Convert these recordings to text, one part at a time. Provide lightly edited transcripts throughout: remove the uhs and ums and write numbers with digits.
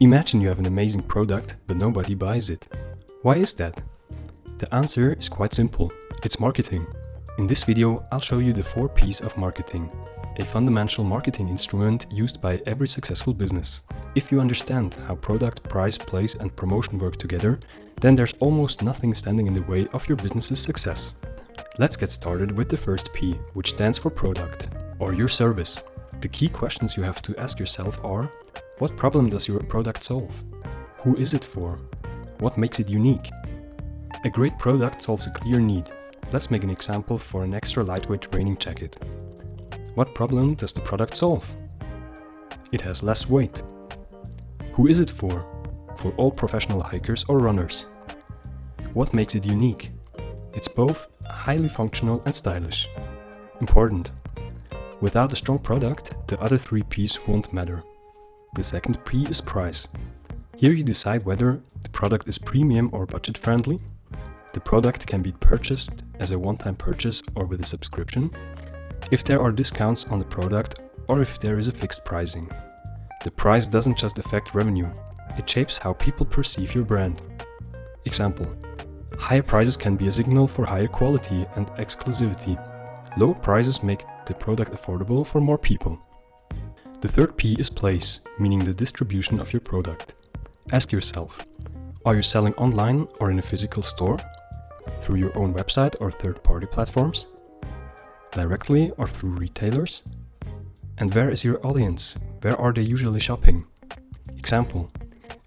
Imagine you have an amazing product, but nobody buys it. Why is that? The answer is quite simple. It's marketing. In this video, I'll show you the 4 P's of marketing, a fundamental marketing instrument used by every successful business. If you understand how product, price, place, and promotion work together, then there's almost nothing standing in the way of your business's success. Let's get started with the first P, which stands for product, or your service. The key questions you have to ask yourself are: what problem does your product solve? Who is it for? What makes it unique? A great product solves a clear need. Let's make an example for an extra lightweight training jacket. What problem does the product solve? It has less weight. Who is it for? For all professional hikers or runners. What makes it unique? It's both highly functional and stylish. Important. Without a strong product, the other 3 P's won't matter. The second P is price. Here you decide whether the product is premium or budget friendly. The product can be purchased as a one-time purchase or with a subscription, if there are discounts on the product or if there is a fixed pricing. The price doesn't just affect revenue, it shapes how people perceive your brand. Example: higher prices can be a signal for higher quality and exclusivity. Low prices make the product affordable for more people. The third P is place, meaning the distribution of your product. Ask yourself, are you selling online or in a physical store? Through your own website or third-party platforms? Directly or through retailers? And where is your audience? Where are they usually shopping? Example: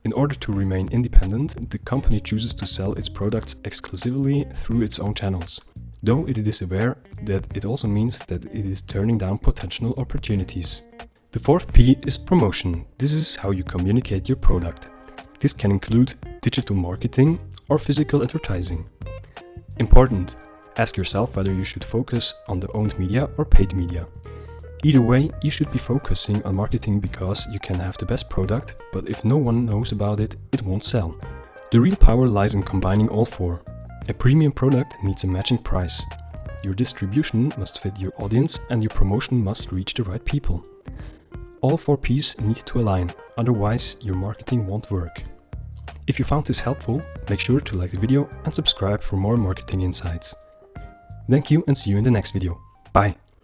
in order to remain independent, the company chooses to sell its products exclusively through its own channels, though it is aware that it also means that it is turning down potential opportunities. The fourth P is promotion. This is how you communicate your product. This can include digital marketing or physical advertising. Important: ask yourself whether you should focus on the owned media or paid media. Either way, you should be focusing on marketing because you can have the best product, but if no one knows about it, it won't sell. The real power lies in combining all 4. A premium product needs a matching price. Your distribution must fit your audience and your promotion must reach the right people. All 4 P's need to align, otherwise your marketing won't work. If you found this helpful, make sure to like the video and subscribe for more marketing insights. Thank you and see you in the next video. Bye!